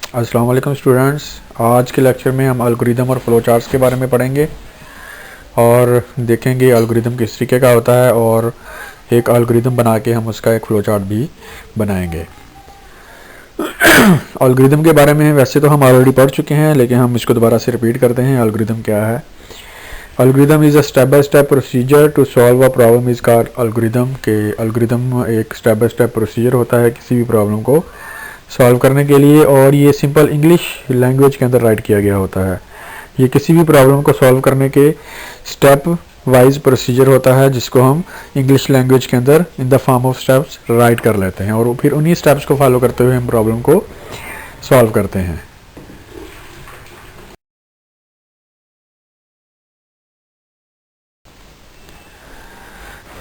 अस्सलाम वालेकुम स्टूडेंट्स। आज के लेक्चर में हम एल्गोरिदम और फ्लो चार्ट्स के बारे में पढ़ेंगे और देखेंगे एल्गोरिदम किस तरीके का होता है और एक एल्गोरिदम बना के हम उसका एक फ्लो चार्ट भी बनाएंगे। एल्गोरिदम के बारे में वैसे तो हम ऑलरेडी पढ़ चुके हैं, लेकिन हम इसको दोबारा से रिपीट करते हैं। एल्गोरिदम क्या है? Algorithm is a step by step procedure to solve a problem is called algorithm. के एल्गोरिदम एक स्टेप बाय स्टेप प्रोसीजर होता है किसी भी प्रॉब्लम को सॉल्व करने के लिए, और ये सिंपल इंग्लिश लैंग्वेज के अंदर राइट किया गया होता है। ये किसी भी प्रॉब्लम को सॉल्व करने के स्टेप वाइज प्रोसीजर होता है, जिसको हम इंग्लिश लैंग्वेज के अंदर in the form of steps right कर लेते हैं और फिर उन्हीं स्टेप्स को फॉलो करते हुए हम प्रॉब्लम को सॉल्व करते हैं।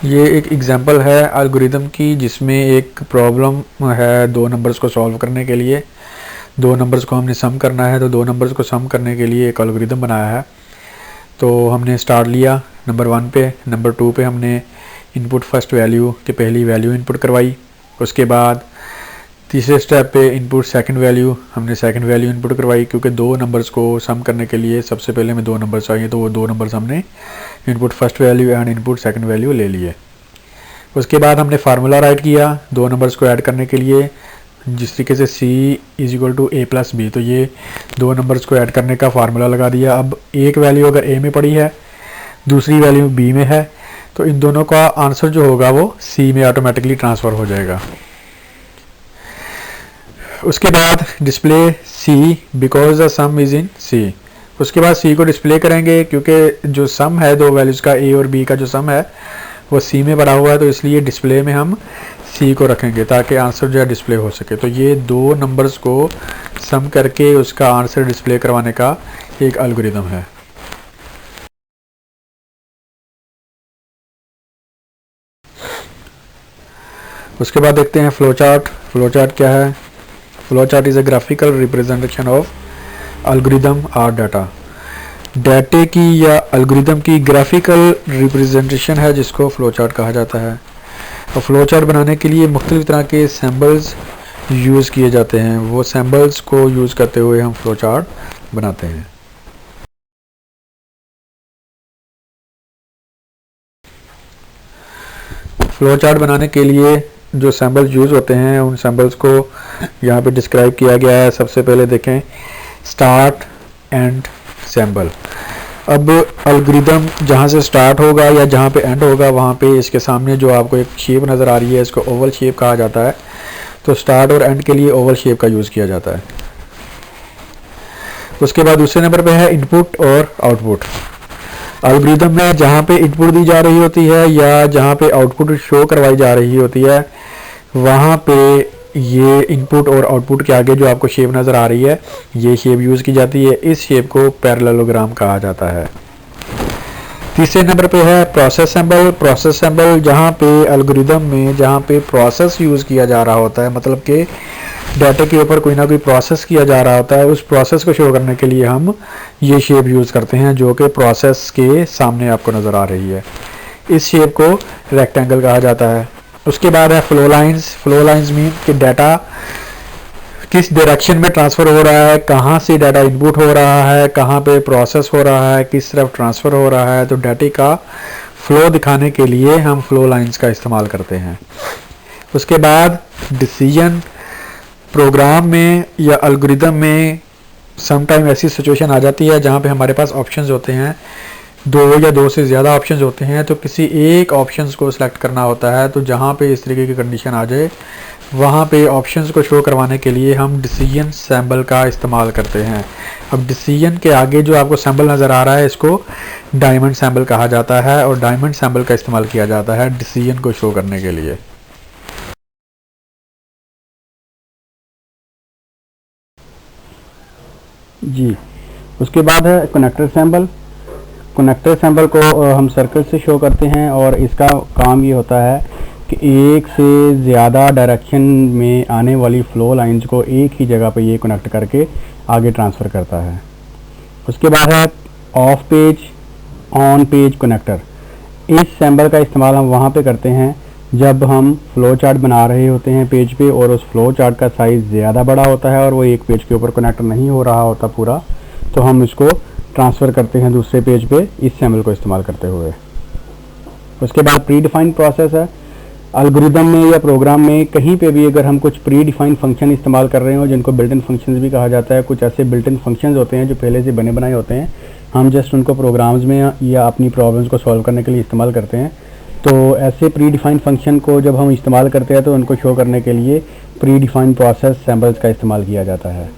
ये एक एग्जांपल है एल्गोरिदम की, जिसमें एक प्रॉब्लम है दो नंबर्स को सॉल्व करने के लिए। दो नंबर्स को हमने सम करना है, तो दो नंबर्स को सम करने के लिए एक एल्गोरिदम बनाया है। तो हमने स्टार्ट लिया नंबर 1 पे, नंबर 2 पे हमने इनपुट फर्स्ट वैल्यू की पहली वैल्यू इनपुट करवाई। उसके बाद तीसरे स्टेप पे इनपुट सेकंड वैल्यू, हमने सेकंड वैल्यू इनपुट करवाई, क्योंकि दो नंबर्स को सम करने के लिए सबसे पहले हमें दो नंबर चाहिए, तो वो दो नंबर्स हमने input first value and input second value ले लिए। उसके बाद हमने फार्मूला राइट किया दो नंबर्स को ऐड करने के लिए, जिस तरीके से c is equal to a plus B. तो ये दो नंबर्स को ऐड करने का फार्मूला लगा दिया। अब एक वैल्यू अगर a में पड़ी है, दूसरी वैल्यू b में है, तो इन दोनों का आंसर जो होगा वो c में ऑटोमेटिकली ट्रांसफ़र हो जाएगा। उसके बाद display c because the some is in c। उसके बाद c को डिस्प्ले करेंगे, क्योंकि जो सम है दो वैल्यूज़ का a और b का जो सम है वो c में पड़ा हुआ है, तो इसलिए डिस्प्ले में हम c को रखेंगे ताकि आंसर जो है डिस्प्ले हो सके। तो ये दो नंबर्स को सम करके उसका आंसर डिस्प्ले करवाने का एक एल्गोरिदम है। उसके बाद देखते हैं फ्लो चार्ट। फ्लो चार्ट क्या है? Flow chart is a graphical representation of algorithm और डाटा। डाटे की या एल्गोरिदम की ग्राफिकल रिप्रेजेंटेशन है, जिसको फ्लो चार्ट कहा जाता है। और फ्लो चार्ट बनाने के लिए मुख्तलिफ तरह के सैम्बल्स यूज़ किए जाते हैं। वो सैम्बल्स को यूज़ करते हुए हम फ्लो चार्ट बनाते हैं। फ्लो चार्ट बनाने के लिए जो सैम्बल्स यूज़ होते हैं, उन सैम्बल्स को यहाँ पे डिस्क्राइब किया गया है। सबसे पहले देखें स्टार्ट एंड सैम्बल। अब एल्गोरिदम जहाँ से स्टार्ट होगा या जहाँ पे एंड होगा, वहाँ पे इसके सामने जो आपको एक शेप नज़र आ रही है, इसको ओवल शेप कहा जाता है। तो स्टार्ट और एंड के लिए ओवल शेप का यूज़ किया जाता है। उसके बाद दूसरे नंबर पे है इनपुट और आउटपुट। एल्गोरिदम में जहाँ पे इनपुट दी जा रही होती है या जहाँ पे आउटपुट शो करवाई जा रही होती है, वहाँ पे ये इनपुट और आउटपुट के आगे जो आपको शेप नज़र आ रही है, ये शेप यूज़ की जाती है। इस शेप को पैरेललोग्राम कहा जाता है। तीसरे नंबर पे है प्रोसेस सैम्बल। प्रोसेस सैम्बल जहाँ पे एल्गोरिदम में जहाँ पे प्रोसेस यूज़ किया जा रहा होता है, मतलब कि डाटा के ऊपर कोई ना कोई प्रोसेस किया जा रहा होता है, उस प्रोसेस को शो करने के लिए हम ये शेप यूज़ करते हैं, जो कि प्रोसेस के सामने आपको नज़र आ रही है। इस शेप को रेक्टेंगल कहा जाता है। उसके बाद है flow lines. Flow lines mean कि डाटा किस डायरेक्शन में ट्रांसफ़र हो रहा है, कहाँ से डाटा इनपुट हो रहा है, कहाँ पे प्रोसेस हो रहा है, किस तरफ ट्रांसफ़र हो रहा है। तो डाटे का फ्लो दिखाने के लिए हम फ्लो लाइंस का इस्तेमाल करते हैं। उसके बाद डिसीजन। प्रोग्राम में या एल्गोरिदम में समटाइम ऐसी सिचुएशन आ जाती है जहाँ पे हमारे पास ऑप्शंस होते हैं, दो या दो से ज़्यादा ऑप्शंस होते हैं, तो किसी एक ऑप्शंस को सिलेक्ट करना होता है। तो जहाँ पे इस तरीके की कंडीशन आ जाए, वहाँ पे ऑप्शंस को शो करवाने के लिए हम डिसीजन सैम्बल का इस्तेमाल करते हैं। अब डिसीजन के आगे जो आपको सैम्बल नज़र आ रहा है, इसको डायमंड सैम्बल कहा जाता है, और डायमंड सैम्बल का इस्तेमाल किया जाता है डिसीजन को शो करने के लिए। जी, उसके बाद है कनेक्टर सैम्बल। कनेक्टर सैम्बल को हम सर्कल से शो करते हैं, और इसका काम ये होता है कि एक से ज़्यादा डायरेक्शन में आने वाली फ़्लो लाइंस को एक ही जगह पे ये कनेक्ट करके आगे ट्रांसफ़र करता है। उसके बाद है of page on page connector. इस सैम्बल का इस्तेमाल हम वहाँ पे करते हैं जब हम फ्लो चार्ट बना रहे होते हैं पेज पे और उस फ्लो चार्ट का साइज़ ज़्यादा बड़ा होता है और वो एक पेज के ऊपर कनेक्ट नहीं हो रहा होता पूरा, तो हम इसको ट्रांसफ़र करते हैं दूसरे पेज पे इस सैम्पल को इस्तेमाल करते हुए। उसके बाद प्री डिफाइंड प्रोसेस है। एल्गोरिदम में या प्रोग्राम में कहीं पे भी अगर हम कुछ प्री डिफाइंड फंक्शन इस्तेमाल कर रहे हो, जिनको बिल्ट इन फंक्शंस भी कहा जाता है, कुछ ऐसे बिल्ट इन फंक्शंस होते हैं जो पहले से बने बनाए होते हैं, हम जस्ट उनको प्रोग्राम्स में या अपनी प्रॉब्लम्स को सॉल्व करने के लिए इस्तेमाल करते हैं। तो ऐसे प्री डिफाइंड फंक्शन को जब हम इस्तेमाल करते हैं तो उनको शो करने के लिए प्री डिफाइंड प्रोसेस सैम्पल्स का इस्तेमाल किया जाता है।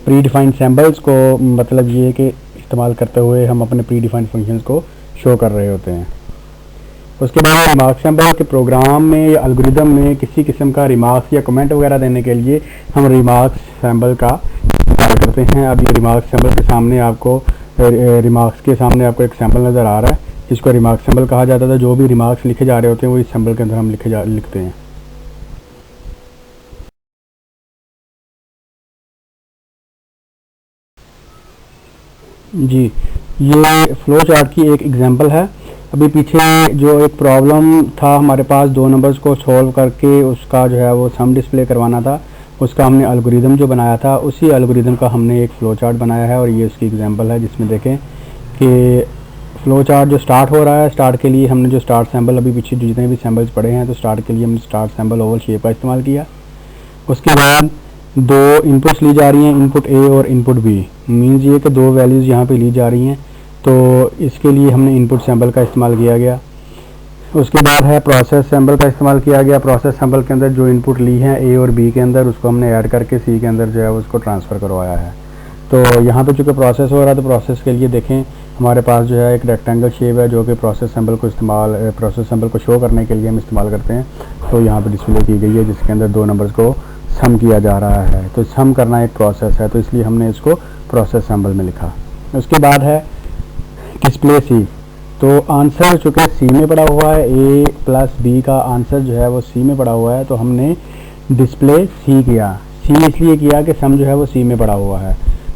प्री डिफाइंड सैम्पल्स को मतलब ये कि इस्तेमाल करते हुए हम अपने प्री डिफाइंड फंक्शंस को शो कर रहे होते हैं। उसके बाद रिमार्क सैम्पल के प्रोग्राम में या एल्गोरिदम में किसी किस्म का रिमार्क्स या कमेंट वगैरह देने के लिए हम रिमार्क सैम्पल का इस्तेमाल करते हैं। अब ये रिमार्क सैम्पल के सामने आपको रिमार्क्स के सामने आपको एक सैम्पल नज़र आ रहा है, इसको रिमार्क सैम्पल कहा जाता था। जो भी रिमार्क्स लिखे जा रहे होते हैं वो इस सैम्पल के अंदर हम लिखते हैं। जी, ये फ्लो चार्ट की एक एग्जांपल है। अभी पीछे जो एक प्रॉब्लम था हमारे पास, 2 नंबर्स को सॉल्व करके उसका जो है वो सम डिस्प्ले करवाना था, उसका हमने एल्गोरिदम जो बनाया था, उसी एल्गोरिदम का हमने एक फ्लो चार्ट बनाया है और ये उसकी एग्जांपल है, जिसमें देखें कि फ्लो चार्ट जो स्टार्ट हो रहा है, स्टार्ट के लिए हमने जो स्टार्ट सैम्पल अभी पीछे जितने भी सैम्पल्स पड़े हैं, तो स्टार्ट के लिए हमने स्टार्ट सैम्पल ओवल शेप का इस्तेमाल किया। उसके बाद 2 इनपुट्स ली जा रही हैं, इनपुट ए और इनपुट बी, मीन्स ये कि 2 वैल्यूज़ यहाँ पे ली जा रही हैं, तो इसके लिए हमने इनपुट सैम्पल का इस्तेमाल किया गया। उसके बाद है प्रोसेस सैम्पल का इस्तेमाल किया गया। प्रोसेस सैम्पल के अंदर जो इनपुट ली हैं ए और बी के अंदर, उसको हमने ऐड करके सी के अंदर जो है उसको ट्रांसफ़र करवाया है। तो यहाँ पे चूँकि प्रोसेस हो रहा है, तो प्रोसेस के लिए देखें हमारे पास जो है एक रेक्टेंगल शेप है जो कि प्रोसेस सैम्पल को शो करने के लिए हम इस्तेमाल करते हैं। तो यहाँ पे डिस्प्ले की गई है जिसके अंदर 2 नंबर्स को सम किया जा रहा है। तो सम करना एक प्रोसेस है, तो इसलिए हमने इसको प्रोसेस सैम्पल में लिखा। उसके बाद है डिस्प्ले सी। तो आंसर चूँकि सी में पड़ा हुआ है, ए प्लस बी का आंसर जो है वो सी में पड़ा हुआ है, तो हमने डिस्प्ले सी किया। सी इसलिए किया कि सम जो है वो सी में पड़ा हुआ है।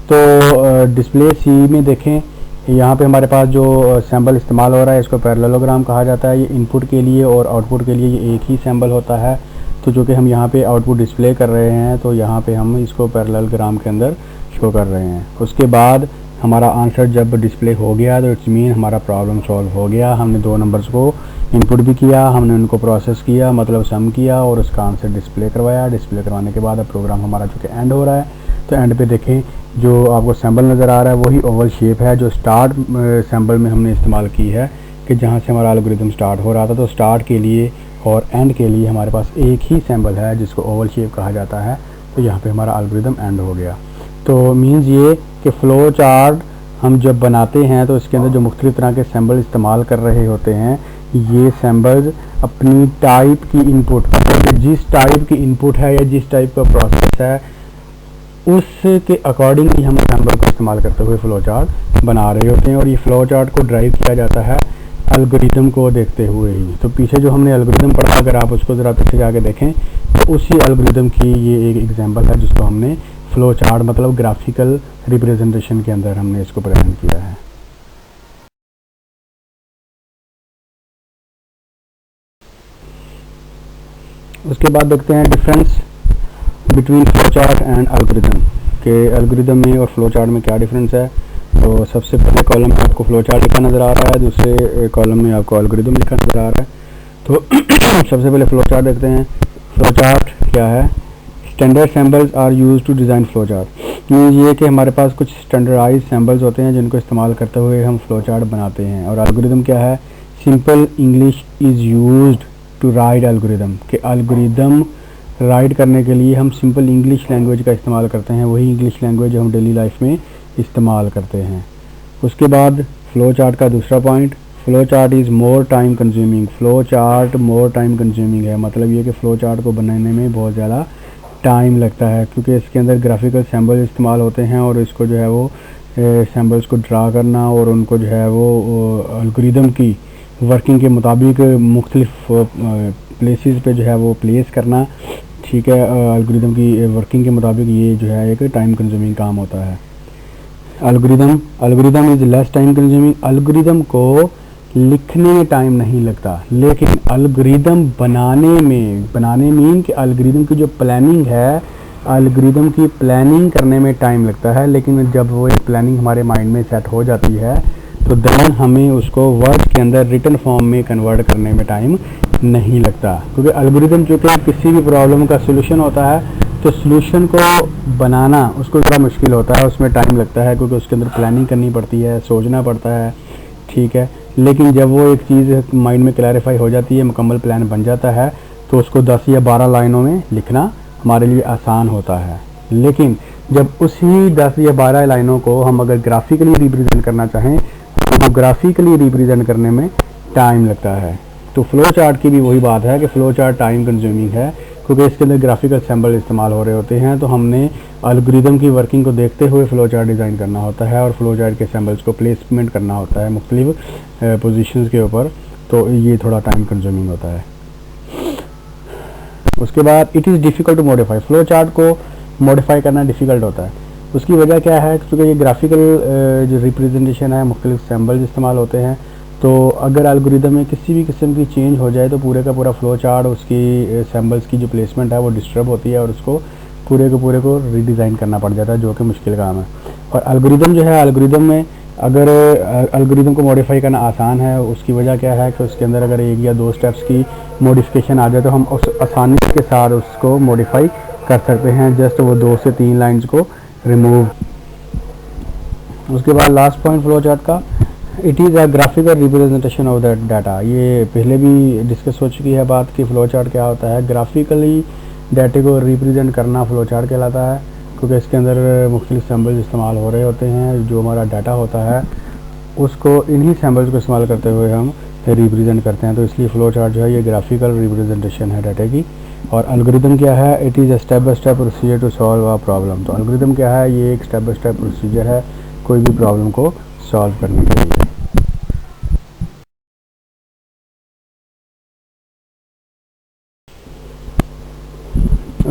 तो डिस्प्ले सी में देखें यहाँ पे हमारे पास जो सैम्पल इस्तेमाल हो रहा है, इसको पैरेललोग्राम कहा जाता है। ये इनपुट के लिए और आउटपुट के लिए ये एक ही सैम्पल होता है। तो जो कि हम यहाँ पे आउटपुट डिस्प्ले कर रहे हैं, तो यहाँ पे हम इसको पैरेललोग्राम के अंदर शो कर रहे हैं। उसके बाद हमारा आंसर जब डिस्प्ले हो गया तो इट्स मीन हमारा प्रॉब्लम सॉल्व हो गया। हमने 2 नंबर्स को इनपुट भी किया, हमने उनको प्रोसेस किया, मतलब सम किया और उसका आंसर डिस्प्ले करवाया। डिस्प्ले करवाने के बाद अब प्रोग्राम हमारा चूँकि एंड हो रहा है, तो एंड पे देखें जो आपको सैम्पल नज़र आ रहा है वही ओवल शेप है जो स्टार्ट सैम्पल में हमने इस्तेमाल की है, कि जहाँ से हमारा एल्गोरिदम स्टार्ट हो रहा था। तो स्टार्ट के लिए और एंड के लिए हमारे पास एक ही सैम्पल है जिसको ओवल शेप कहा जाता है। तो यहाँ पे हमारा एल्गोरिदम एंड हो गया। तो मीन्स ये कि फ़्लो चार्ट हम जब बनाते हैं तो इसके अंदर जो मुख्तलिफ़ तरह के सैम्पल इस्तेमाल कर रहे होते हैं, ये सैम्पल्स अपनी टाइप की इनपुट, जिस टाइप की इनपुट है या जिस टाइप का प्रोसेस है, उसके अकॉर्डिंगली हम सैम्पल को इस्तेमाल करते हुए फ़्लो चार्ट बना रहे होते हैं। और ये फ़्लो चार्ट को ड्राइव किया जाता है एल्गोरिदम को देखते हुए ही। तो पीछे जो हमने एल्गोरिदम पढ़ा, अगर आप उसको ज़रा पीछे जाके देखें तो उसी एल्गोरिदम की ये एक एग्जांपल है जिसको हमने फ़्लो चार्ट मतलब ग्राफिकल रिप्रेजेंटेशन के अंदर हमने इसको प्रेजेंट किया है। उसके बाद देखते हैं difference between flow chart and algorithm, के एल्गोरिदम में और फ़्लो चार्ट में क्या डिफरेंस है। तो सबसे पहले कॉलम में आपको फ़्लो चार्ट लिखा नज़र आ रहा है, दूसरे कॉलम में आपको एल्गोरिदम लिखा नज़र आ रहा है। तो सबसे पहले फ़्लो चार्ट देखते हैं। फ़्लो चार्ट क्या है? Standard samples are used to design flow chart. ये कि हमारे पास कुछ स्टैंडर्डाइज सैम्पल्स होते हैं जिनको इस्तेमाल करते हुए हम फ़्लो चार्ट बनाते हैं। और एल्गोरिदम क्या है? Simple English is used to write algorithm, के एल्गोरिदम राइट करने के लिए हम सिंपल इंग्लिश लैंग्वेज का इस्तेमाल करते हैं, वही इंग्लिश लैंग्वेज जो हम डेली लाइफ में इस्तेमाल करते हैं। उसके बाद फ़्लो चार्ट का दूसरा point, flow chart is more time consuming. Flow chart more time consuming है, मतलब ये कि फ़्लो चार्ट को बनाने में बहुत ज़्यादा टाइम लगता है, क्योंकि इसके अंदर ग्राफिकल सैम्पल इस्तेमाल होते हैं और इसको जो है वो सैम्पल्स को ड्रा करना और उनको जो है वो एल्गोरिदम की वर्किंग के मुताबिक मुख्तलिफ प्लेसेस पे जो है वो प्लेस करना, ठीक है, एल्गोरिदम की वर्किंग के मुताबिक ये जो है एक टाइम कंज्यूमिंग काम होता है। Algorithm is less time consuming. Algorithm को लिखने में टाइम नहीं लगता, लेकिन एल्गोरिदम बनाने मीन कि एल्गोरिदम की जो प्लानिंग है, एल्गोरिदम की प्लानिंग करने में टाइम लगता है। लेकिन जब वो एक प्लानिंग हमारे माइंड में सेट हो जाती है तो देन हमें उसको वर्ड के अंदर रिटन फॉर्म में कन्वर्ट करने में टाइम नहीं लगता, क्योंकि एल्गोरिदम चूँकि किसी भी प्रॉब्लम का सोल्यूशन होता है तो सोल्यूशन को बनाना उसको थोड़ा मुश्किल होता है, उसमें टाइम लगता है, क्योंकि उसके अंदर प्लानिंग करनी पड़ती है, सोचना पड़ता है, ठीक है। लेकिन जब वो एक चीज़ माइंड में क्लैरिफाई हो जाती है, मुकम्मल प्लान बन जाता है, तो उसको 10 या 12 लाइनों में लिखना हमारे लिए आसान होता है। लेकिन जब उसी 10 या 12 लाइनों को हम अगर ग्राफिकली रिप्रेजेंट करना चाहें तो ग्राफिकली रिप्रेजेंट करने में टाइम लगता है। तो फ्लो चार्ट की भी वही बात है कि फ्लो चार्ट टाइम कंज्यूमिंग है, क्योंकि इसके अंदर ग्राफिकल सिंबल इस्तेमाल हो रहे होते हैं। तो हमने एल्गोरिदम की वर्किंग को देखते हुए फ्लो चार्ट डिज़ाइन करना होता है और फ्लो चार्ट के सिंबल्स को प्लेसमेंट करना होता है मुख्तलिफ पोजीशंस के ऊपर, तो ये थोड़ा टाइम कंज्यूमिंग होता है। उसके बाद it is difficult to modify, flow chart को मॉडिफाई करना डिफ़िकल्ट होता है। उसकी वजह क्या है, क्योंकि ये ग्राफिकल जो रिप्रेजेंटेशन है, मुख्तलिफ सिंबल्स इस्तेमाल होते हैं, तो अगर एल्गोरिदम में किसी भी किस्म की चेंज हो जाए तो पूरे का पूरा फ्लो चार्ट, उसकी सिंबल्स की जो प्लेसमेंट है वो डिस्टर्ब होती है और उसको पूरे को रीडिज़ाइन करना पड़ जाता है, जो कि मुश्किल काम है। और एल्गोरिदम जो है, एल्गोरिदम में अगर एल्गोरिदम को मॉडिफाई करना आसान है, उसकी वजह क्या है कि उसके अंदर अगर 1 या 2 स्टेप्स की मॉडिफिकेशन आ जाए तो हम उस आसानी के साथ उसको मॉडिफाई कर सकते हैं, जस्ट वो 2 से 3 लाइन्स को रिमूव। उसके बाद लास्ट पॉइंट फ्लो चार्ट का, it is a graphical representation of that data. ये पहले भी डिस्कस हो चुकी है बात कि फ्लो चार्ट क्या होता है। ग्राफिकली डाटे को रिप्रेजेंट करना फ्लो चार्ट कहलाता है, क्योंकि इसके अंदर मुख्तलिफ सिंबल्स इस्तेमाल हो रहे होते हैं। जो हमारा डाटा होता है उसको इन्हीं सिंबल्स को इस्तेमाल करते हुए हम रिप्रेजेंट करते हैं, तो इसलिए फ्लो चार्ट जो है ये ग्राफिकल रिप्रेजेंटेशन है डाटे की। और एल्गोरिदम क्या है, it is a step by step procedure to solve a problem. तो एल्गोरिदम क्या है, ये एक स्टेप बाय स्टेप प्रोसीजर है कोई भी प्रॉब्लम को सॉल्व करने के लिए।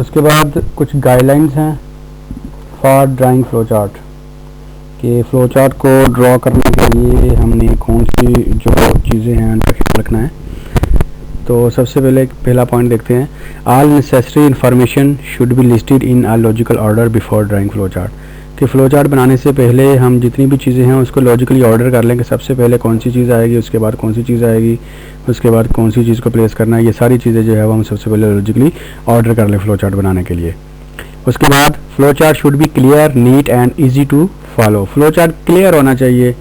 उसके बाद कुछ गाइडलाइंस हैं फॉर ड्राइंग फ्लो चार्ट, कि फ़्लो चार्ट को ड्रॉ करने के लिए हमने कौन सी जो चीज़ें हैं उनका ख्याल रखना है। तो सबसे पहले पहला पॉइंट देखते हैं, all necessary information should be listed in a logical order before drawing flow chart. कि फ़्लो चार्ट बनाने से पहले हम जितनी भी चीज़ें हैं उसको लॉजिकली ऑर्डर कर लें कि सबसे पहले कौन सी चीज़ आएगी, उसके बाद कौन सी चीज़ आएगी, उसके बाद कौन सी चीज़ को प्लेस करना है। ये सारी चीज़ें जो है वो हम सबसे पहले लॉजिकली ऑर्डर कर लें फ़्लो चार्ट बनाने के लिए। उसके बाद flow chart should be clear, neat and easy to follow. Flow chart clear होना चाहिए,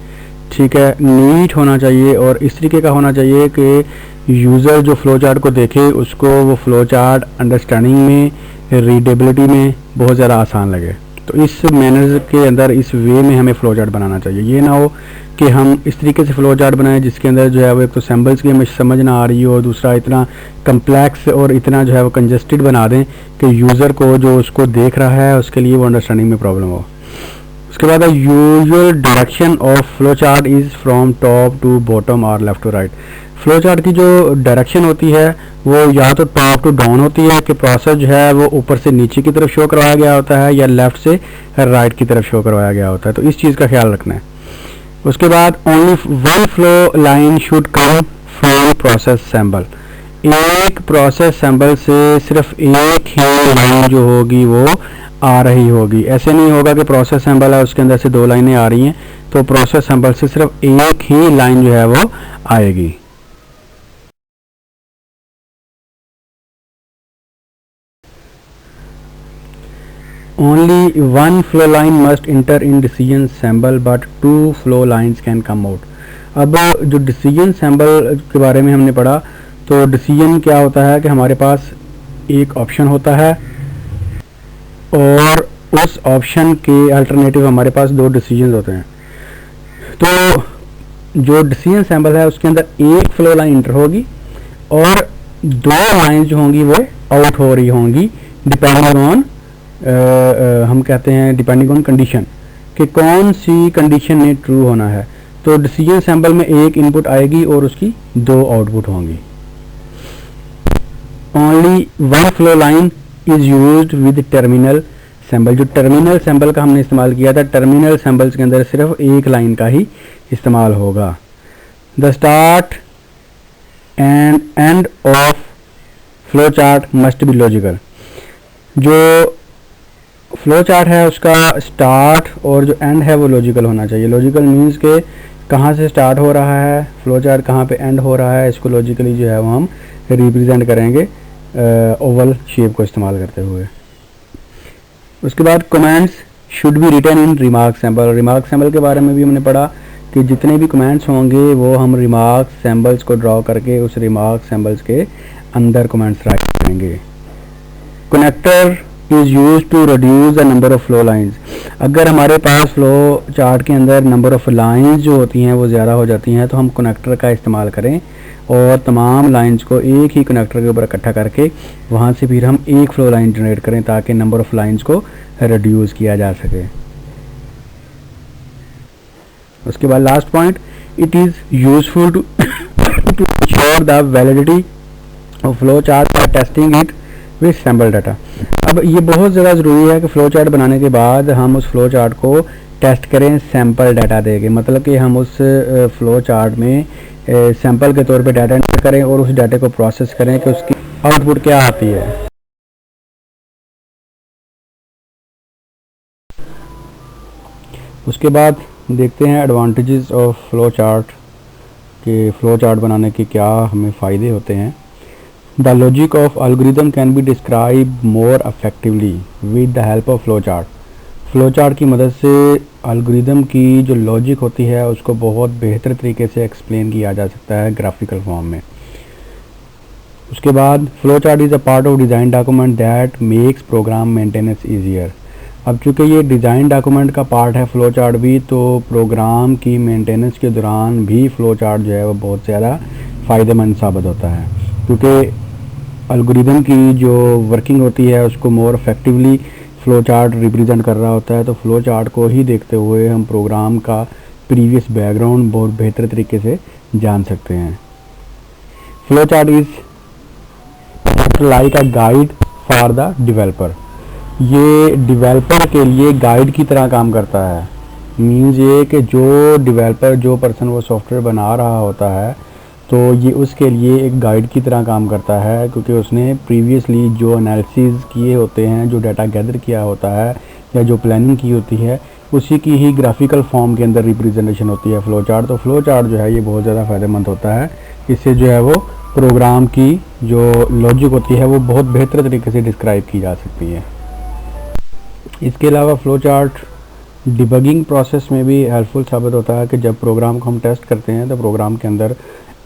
ठीक है, नीट होना चाहिए और इस तरीके का होना चाहिए कि यूज़र जो फ्लो चार्ट को देखे उसको वो फ्लो चार्ट अंडरस्टैंडिंग में, रीडेबिलिटी में बहुत ज़्यादा आसान लगे। तो इस मैनर के अंदर, इस वे में हमें फ्लो चार्ट बनाना चाहिए। ये ना हो कि हम इस तरीके से फ्लो चार्ट बनाएं जिसके अंदर जो है वो एक तो सिंबल्स की हमें समझ ना आ रही हो, दूसरा इतना कम्प्लेक्स और इतना जो है वो कंजस्टेड बना दें कि यूज़र को जो उसको देख रहा है उसके लिए वो अंडरस्टैंडिंग में प्रॉब्लम हो। उसके बाद usual direction of flow chart is from top to bottom और left to right. Flow chart की जो डायरेक्शन होती है वो या तो टॉप टू डाउन होती है कि प्रोसेस जो है वो ऊपर से नीचे की तरफ शो करवाया गया होता है, या लेफ़्ट से राइट की तरफ शो करवाया गया होता है। तो इस चीज़ का ख्याल रखना है। उसके बाद only one flow line should come from process sample. एक प्रोसेस सैम्बल से सिर्फ एक ही लाइन जो होगी वो आ रही होगी। ऐसे नहीं होगा कि प्रोसेस सैम्बल है उसके अंदर से 2 लाइनें आ रही हैं, तो प्रोसेस सैम्बल से सिर्फ एक ही लाइन जो है वो आएगी। Only one flow line must enter in decision symbol but 2 flow lines can come out। अब जो डिसीजन सैम्बल के बारे में हमने पढ़ा, तो डिसीजन क्या होता है कि हमारे पास एक ऑप्शन होता है और उस ऑप्शन के अल्टरनेटिव हमारे पास 2 डिसीजन होते हैं। तो जो डिसीजन सैम्बल है उसके अंदर एक फ्लो लाइन इंटर होगी और 2 लाइन जो होंगी वो आउट हो रही होंगी, डिपेंडिंग ऑन हम कहते हैं डिपेंडिंग ऑन कंडीशन, कि कौन सी कंडीशन में ट्रू होना है। तो डिसीजन सैम्बल में एक इनपुट आएगी और उसकी 2 आउटपुट होंगी। Only one flow line is used with terminal sample. जो टर्मिनल सैम्बल का हमने इस्तेमाल किया था, टर्मिनल सैम्बल्स के अंदर सिर्फ एक लाइन का ही इस्तेमाल होगा। The start and end of flow chart must be logical. जो फ्लो चार्ट है उसका स्टार्ट और जो एंड है वो लॉजिकल होना चाहिए। लॉजिकल मीन्स के कहाँ से स्टार्ट हो रहा है फ्लो चार्ट, कहाँ पे एंड हो रहा है, इसको लॉजिकली जो है वो हम रिप्रेजेंट करेंगे ओवल शेप को इस्तेमाल करते हुए। उसके बाद comments should be written in remark sample. Remark sample के बारे में भी हमने पढ़ा कि जितने भी कमेंट्स होंगे वो हम रिमार्क सैम्पल्स को ड्रॉ करके उस रिमार्क सैम्पल्स के अंदर कमेंट्स राइट करेंगे। Connector is use to reduce the number of flow lines. अगर हमारे पास फ्लो चार्ट के अंदर नंबर ऑफ लाइंस जो होती हैं वो ज़्यादा हो जाती हैं तो हम कनेक्टर का इस्तेमाल करें और तमाम लाइंस को एक ही कनेक्टर के ऊपर इकट्ठा करके वहाँ से फिर हम एक फ्लो लाइन जनरेट करें ताकि नंबर ऑफ लाइंस को रिड्यूस किया जा सके। उसके बाद last point, it is useful to ensure the validity of flow chart by testing it with sample data. अब ये बहुत ज़्यादा ज़रूरी है कि फ़्लो चार्ट बनाने के बाद हम उस फ़्लो चार्ट को टेस्ट करें सैम्पल डाटा देके, मतलब कि हम उस फ़्लो चार्ट में सैम्पल के तौर पे डाटा एंटर करें और उस डाटे को प्रोसेस करें कि उसकी आउटपुट क्या आती है। उसके बाद देखते हैं एडवांटेजेस ऑफ फ़्लो चार्ट कि फ़्लो चार्ट बनाने के क्या हमें फ़ायदे होते हैं। The logic of algorithm can be describe more effectively with the help of flow chart. Flow chart की मदद से एल्गोरिथम की जो लॉजिक होती है उसको बहुत बेहतर तरीके से एक्सप्लेन किया जा सकता है ग्राफिकल फॉर्म में। उसके बाद flow chart is a part of design document that makes program maintenance easier. अब चूँकि ये डिज़ाइन डॉक्यूमेंट का पार्ट है फ़्लो चार्ट भी, तो प्रोग्राम की मेंटेनेंस के दौरान भी फ़्लो चार्ट जो है वो बहुत ज़्यादा फ़ायदेमंद साबित होता है, क्योंकि एल्गोरिथम की जो वर्किंग होती है उसको more effectively flow chart represent कर रहा होता है। तो फ़्लो चार्ट को ही देखते हुए हम प्रोग्राम का प्रीवियस बैकग्राउंड बहुत बेहतर तरीके से जान सकते हैं। Flow chart is like a guide for the developer. ये डेवलपर के लिए गाइड की तरह काम करता है। मीन्स ये कि जो डेवलपर, जो पर्सन वो सॉफ्टवेयर बना रहा होता है तो ये उसके लिए एक गाइड की तरह काम करता है, क्योंकि उसने प्रीवियसली जो एनालिसिस किए होते हैं, जो डाटा गैदर किया होता है या जो प्लानिंग की होती है, उसी की ही ग्राफिकल फॉर्म के अंदर रिप्रेजेंटेशन होती है फ़्लो चार्ट। तो फ़्लो चार्ट जो है ये बहुत ज़्यादा फ़ायदेमंद होता है। इससे जो है वो प्रोग्राम की जो लॉजिक होती है वो बहुत बेहतर तरीके से डिस्क्राइब की जा सकती है। इसके अलावा फ़्लो चार्ट डिबगिंग प्रोसेस में भी हेल्पफुल साबित होता है कि जब प्रोग्राम को हम टेस्ट करते हैं तो प्रोग्राम के अंदर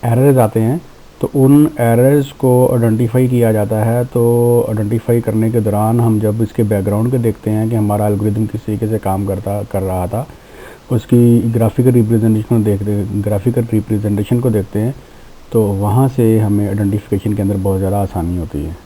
एरर्स आते हैं, तो उन एरर्स को आइडेंटिफाई किया जाता है। तो आइडेंटिफाई करने के दौरान हम जब इसके बैकग्राउंड को देखते हैं कि हमारा एल्गोरिथम किस तरीके से काम कर रहा था, उसकी ग्राफिकल रिप्रेजेंटेशन को देखते हैं, तो वहाँ से हमें आइडेंटिफिकेशन के अंदर बहुत ज़्यादा आसानी होती है।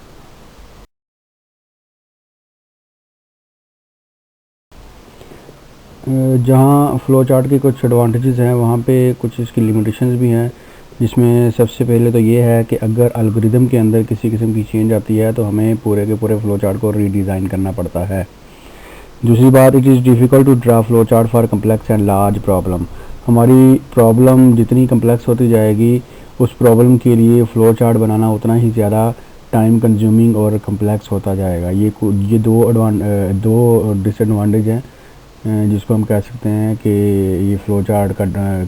जहाँ फ़्लो चार्ट के कुछ एडवांटेजेस हैं वहाँ पे कुछ इसकी लिमिटेशंस भी हैं, जिसमें सबसे पहले तो ये है कि अगर एल्गोरिथम के अंदर किसी किस्म की चेंज आती है तो हमें पूरे के पूरे फ़्लो चार्ट को रीडिज़ाइन करना पड़ता है। दूसरी बात, it is difficult to draw flow chart for complex and large problem. हमारी प्रॉब्लम जितनी कम्प्लेक्स होती जाएगी उस प्रॉब्लम के लिए फ़्लो चार्ट बनाना उतना ही ज़्यादा टाइम कंज्यूमिंग और कम्प्लेक्स होता जाएगा। ये दो डिसएडवांटेज हैं जिसको हम कह सकते हैं कि ये फ़्लो चार्ट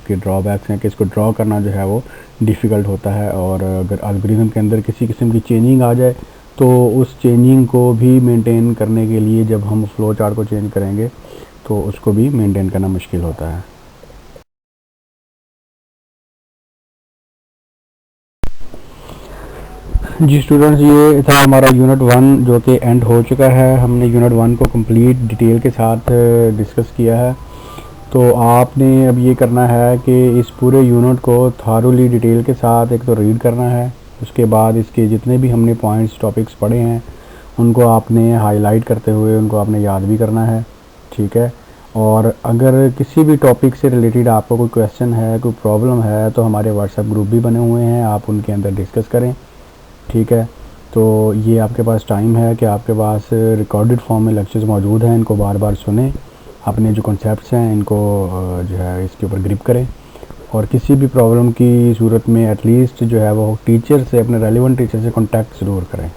के ड्रॉबैक्स हैं कि इसको ड्रॉ करना जो है वो डिफ़िकल्ट होता है, और अगर एल्गोरिथम के अंदर किसी किस्म की चेंजिंग आ जाए तो उस चेंजिंग को भी मेंटेन करने के लिए जब हम फ़्लो चार्ट को चेंज करेंगे तो उसको भी मेंटेन करना मुश्किल होता है। जी स्टूडेंट्स, ये था हमारा यूनिट 1 जो कि एंड हो चुका है। हमने यूनिट 1 को कंप्लीट डिटेल के साथ डिस्कस किया है। तो आपने अब ये करना है कि इस पूरे यूनिट को थारोली डिटेल के साथ एक तो रीड करना है, उसके बाद इसके जितने भी हमने पॉइंट्स टॉपिक्स पढ़े हैं उनको आपने हाईलाइट करते हुए उनको आपने याद भी करना है, ठीक है। और अगर किसी भी टॉपिक से रिलेटेड आपको कोई क्वेश्चन है, कोई प्रॉब्लम है, तो हमारे व्हाट्सएप ग्रुप भी बने हुए हैं, आप उनके अंदर डिस्कस करें, ठीक है। तो ये आपके पास टाइम है कि आपके पास रिकॉर्डेड फॉर्म में लेक्चर्स मौजूद हैं, इनको बार बार सुनें, अपने जो कॉन्सेप्ट्स हैं इनको जो है इसके ऊपर ग्रिप करें और किसी भी प्रॉब्लम की सूरत में एटलीस्ट जो है वो टीचर से, अपने रेलिवेंट टीचर से कांटेक्ट ज़रूर करें।